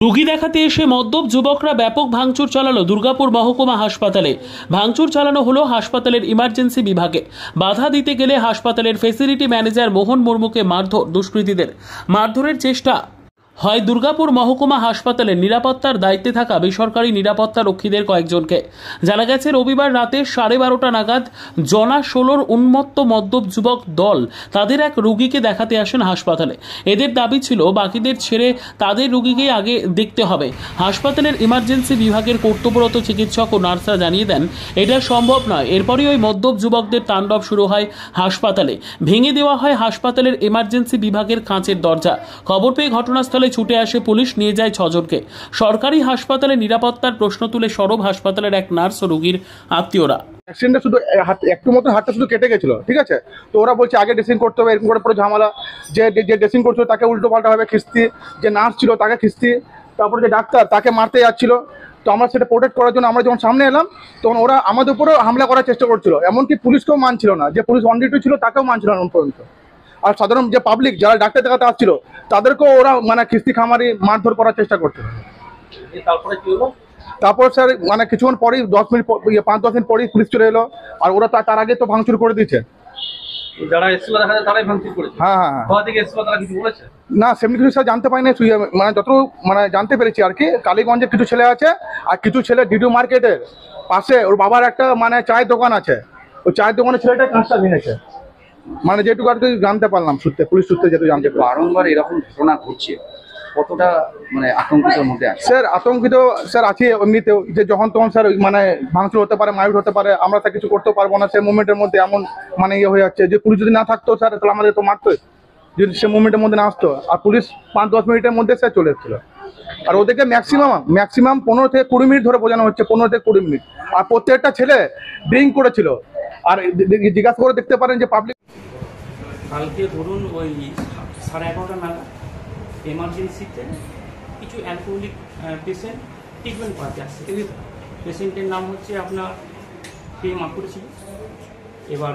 রোগী দেখাতে এসে মদ্যপ যুবকরা ব্যাপক ভাঙচুর চালালো দুর্গাপুর মহকুমা হাসপাতালে। ভাঙচুর চালানো হলো হাসপাতালের ইমার্জেন্সি বিভাগে। বাধা দিতে গেলে হাসপাতালের ফেসিলিটি ম্যানেজার মোহন মুর্মুকে মারধর দুষ্কৃতীদের। মারধরের চেষ্টা হয় দুর্গাপুর মহকুমা হাসপাতালের নিরাপত্তার দায়িত্বে থাকা বেসরকারি নিরাপত্তা রক্ষীদের কয়েকজনকে। জানা গেছে রবিবার রাতে 12:30 নাগাদ জনা 16 উন্মত্ত মদ্যপ যুবক দল তাদের এক রোগীকে দেখাতে আসেন হাসপাতালে। এদের দাবি ছিল বাকিদের ছেড়ে তাদের রোগীকেই আগে দেখতে হবে। হাসপাতালের ইমার্জেন্সি বিভাগের কর্তব্যরত চিকিৎসক ও নার্সরা জানিয়ে দেন এটা সম্ভব নয়। এরপরই ওই মদ্যপ যুবকদের তাণ্ডব শুরু হয় হাসপাতালে। ভেঙে দেওয়া হয় হাসপাতালের ইমার্জেন্সি বিভাগের কাঁচের দরজা। খবর পেয়ে ঘটনাস্থলে ছুটে আসে পুলিশ, নিয়ে যায় 6 জনকে। সরকারি হাসপাতালে নিরাপত্তার প্রশ্ন তুলে সরব হাসপাতালের এক নার্স ও রোগীর আত্মীয়রা। অ্যাক্সিডেন্টটা শুধু একটু মতো হাতটা শুধু কেটে গেছিল, ঠিক আছে। তো ওরা বলছে আগে ড্রেসিং করতে হবে, এরকম করে পুরো ঝামেলা। যে ড্রেসিং করছিল তাকে উল্টো পাল্টা হবে খিস্তি, যে নার্স ছিল তাকে খিস্তি, তারপরে যে ডাক্তার তাকে মারতে যাচ্ছিল। তো আমরা সেটা প্রোটেক্ট করার জন্য আমরা যখন সামনে এলাম তখন ওরা আমাদের উপরেও হামলা করার চেষ্টা করছিল। এমনকি পুলিশকেও মানছিল না, যে পুলিশ অন ডিউটি ছিল তাকেও মানছিল না পর্যন্ত। আর সাধারণ যে পাবলিক যারা ডাক্তার দেখাতে আসছিল তাদেরকেও ওরা মানে খিস্তি খামারি মারধর করার চেষ্টা করছিল। তারপরে কি হলো? তারপর স্যার মানে কিছুক্ষণ পরেই 5-10 মিনিট পরেই পুলিশ চলে এলো। আর ওরা তার আগে তো ভাঙচুর করে দিয়েছে। যারা এসেছিল দেখা যায় তারাই ভাঙচুর করেছে। হ্যাঁ, কোথা থেকে এসেছিল তারা কিছু বলেছে না, সেমনি কিছু স্যার জানতে পারিনি। মানে যত মানে জানতে পেরেছি আর কি, কালীগঞ্জের কিছু ছেলে আছে আর কিছু ছেলে ডিডু মার্কেটের পাশে ওর বাবার একটা মানে চায়ের দোকান আছে, ওই চায়ের দোকানের ছেলেটা কাঁচটা ভেঙেছে। মানে যেটুকু আর কি জানতে পারলাম সূত্রে, পুলিশ সূত্রে যেটুকু জানতে পারলাম। বারংবার এরকম ঘটনা ঘটছে, কতটা মানে আতঙ্কিতের মধ্যে আছে? স্যার আতঙ্কিত স্যার আছে এমনিতেও, যে যখন তখন স্যার মানে ভাঙচুর হতে পারে, মাইট হতে পারে, আমরা তা কিছু করতে পারবো না। সেই মুভমেন্টের মধ্যে এমন মানে ইয়ে হয়ে যাচ্ছে যে পুলিশ যদি না থাকতো স্যার তাহলে আমাদের তো মারতোই, যদি সে মুভমেন্টের মধ্যে না আসতো। আর পুলিশ 5-10 মিনিটের মধ্যে স্যার চলে এসেছিল। আর ওদেরকে ম্যাক্সিমাম 15 থেকে 20 মিনিট ধরে বোঝানো হচ্ছে, 15 থেকে 20 মিনিট। আর প্রত্যেকটা ছেলে ড্রিঙ্ক করেছিল। আর জিজ্ঞাসা করে দেখতে পারেন যে পাবলিক। কালকে ধরুন ওই 11:30 নাগাদ এমার্জেন্সিতে কিছু অ্যালকোহলিক পেশেন্ট ট্রিটমেন্ট করাতে আসছে। পেশেন্টের নাম হচ্ছে আপনার মাকুড়ে ছিল। এবার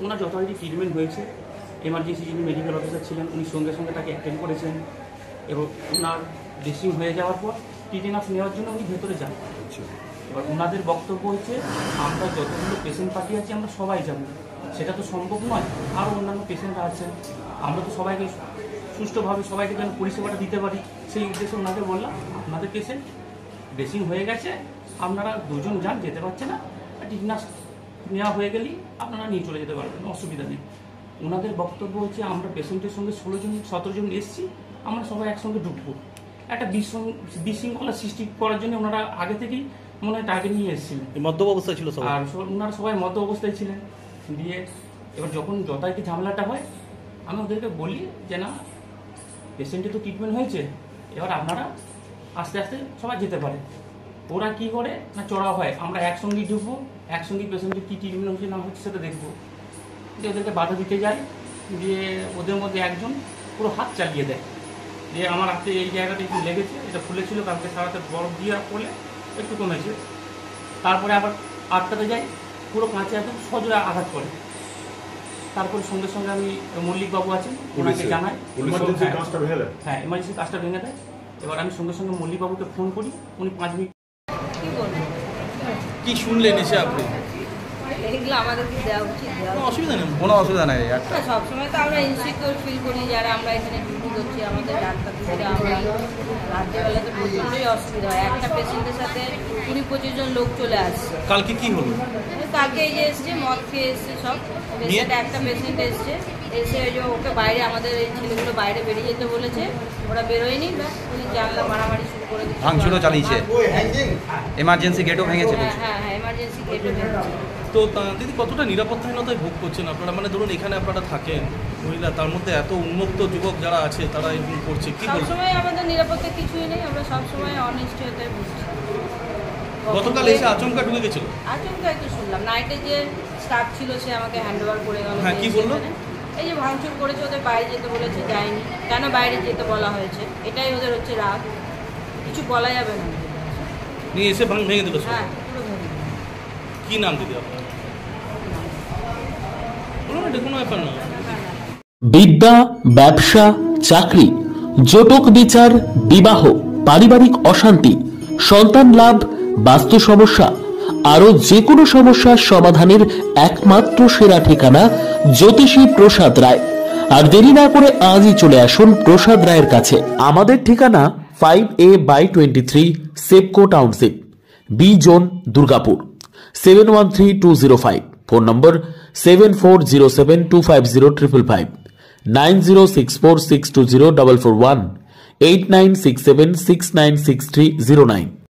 ওনার যথারীতি ট্রিটমেন্ট হয়েছে। এমার্জেন্সি যিনি মেডিকেল অফিসার ছিলেন উনি সঙ্গে সঙ্গে তাকে অ্যাটেন্ড করেছেন এবং ওনার ড্রেসিং হয়ে যাওয়ার পর টিটেনাস নেওয়ার জন্য উনি ভেতরে যান। এবার ওনাদের বক্তব্য হচ্ছে আমরা যতগুলো পেশেন্ট পার্টি আছি আমরা সবাই যাবো, সেটা তো সম্ভব নয়। আরও অন্যান্য পেশেন্টরা আছেন, আমরা তো সবাইকে সুষ্ঠুভাবে সবাইকে যেন পরিষেবাটা দিতে পারি সেই উদ্দেশ্যে ওনাকে বললাম আপনাদের পেশেন্ট ড্রেসিং হয়ে গেছে, আপনারা 2 জন যান, যেতে পারছে না, টিটেনাস নেওয়া হয়ে গেলেই আপনারা নিয়ে চলে যেতে পারবেন, অসুবিধা নেই। ওনাদের বক্তব্য হচ্ছে আমরা পেশেন্টের সঙ্গে 16-17 জন এসেছি, আমরা সবাই একসঙ্গে ঢুকবো। একটা বিশৃঙ্খলা সৃষ্টি করার জন্য ওনারা আগে থেকেই মনে হয় টার্গেট নিয়ে এসেছিলেন। মদ্যপ অবস্থায় ছিল সবাই, আর ওনারা সবাই মদ্য অবস্থায় ছিলেন। দিয়ে এবার যখন যথারীতি ঝামেলাটা হয় আমি ওদেরকে বলি যে না, পেশেন্টের তো ট্রিটমেন্ট হয়েছে, এবার আপনারা আস্তে আস্তে সবাই যেতে পারে। ওরা কি করে না, চড়া হয়, আমরা একসঙ্গেই ঢুকবো, একসঙ্গেই পেশেন্টের কী ট্রিটমেন্ট হচ্ছে না হচ্ছে সেটা দেখবো। দিয়ে ওদেরকে বাধা দিতে যায়। দিয়ে ওদের মধ্যে একজন পুরো হাত চালিয়ে দেয়, দিয়ে আমার হাতে এই জায়গাটা একটু লেগেছে, এটা ফুলেছিল, কালকে সারাতে বরফ দিয়ে পড়লে একটু কমেছে। তারপরে আবার আটকাতে যাই, পুরো কাঁচে একদম সজোরে আঘাত করে। তারপরে সঙ্গে সঙ্গে আমি মল্লিকবাবু আছেন ওনাকে জানাই, হ্যাঁ এমার্জেন্সি কাজটা ভেঙে দেয়। এবার আমি সঙ্গে সঙ্গে মল্লিকবাবুকে ফোন করি, উনি 5 মিনিট। কি শুনলেন এসে আপনি? এগুলো আমাদেরকে দেওয়া উচিত, অসুবিধা নেই, কোনো অসুবিধা নেই। সবসময় তো আমরা ইনসিকিউর ফিল করি যারা আমরা এখানে ডিউটি করছি, আমাদের ডাক্তার দিদিরা, আমরা রাত্রেবেলাতে প্রচণ্ডই অসুবিধা হয়। একটা পেশেন্টের সাথে 20-25 জন লোক চলে আসছে। কালকে কি হলো? কালকে এই যে এসছে, মদ খেয়ে এসছে সব পেশেন্ট। একটা পেশেন্ট এসছে, এসে ওই যে ওকে বাইরে, আমাদের এই ছেলেগুলো বাইরে বেরিয়ে যেতে বলেছে, ওরা বেরোয়নি, উনি জানলা মারামারি শুরু করে দিচ্ছে, ভাঙচুরও চালিয়েছে, এমার্জেন্সি গেটও ভেঙেছে। হ্যাঁ, এমার্জেন্সি গেটও ভেঙেছে। তো দিদি কতটা নিরাপত্তাহীনতায় ভোগ করছেন আপনারা? মানে ধরুন এখানে আপনারা থাকেন মহিলা, তার মধ্যে এত উন্মুক্ত যুবক যারা আছে তারা এরকম করছে, কি বলবো? সবসময় আমাদের নিরাপত্তা কিছুই নেই, আমরা সবসময় অনিষ্ট হতে বুঝছি। গতকাল এসে আচমকা ঢুকে গেছিল? আচমকা একটু শুনলাম, নাইটে যে স্টাফ ছিল সে আমাকে হ্যান্ড ওভার করে গেল। হ্যাঁ, কি বললো? এই যে ভাঙচুর করেছে, ওদের বাইরে যেতে বলেছে, যায়নি। কেন বাইরে যেতে বলা হয়েছে, এটাই ওদের হচ্ছে রাগ, কিছু বলা যাবে না। নিয়ে এসে ভেঙে দিল? হ্যাঁ, পুরো ভেঙে। কি নাম দিদি আপনার? বলো না, এটা কোনো ব্যাপার না। বিদ্যা, ব্যবসা, চাকরি, জটক বিচার, বিবাহ, পারিবারিক অশান্তি, সন্তান লাভ, বাস্তু সমস্যা, আরো যে কোনো সমস্যার সমাধানের একমাত্র সেরা ঠিকানা জ্যোতিষী প্রসাদ রায়। আর দেরি না করে আজই চলে আসুন প্রসাদ রায়ের কাছে। আমাদের ঠিকানা 5A/23 Sepco township, B zone, Durgapur, 713205। Phone number 7407250555, 9064620441, 8967696309।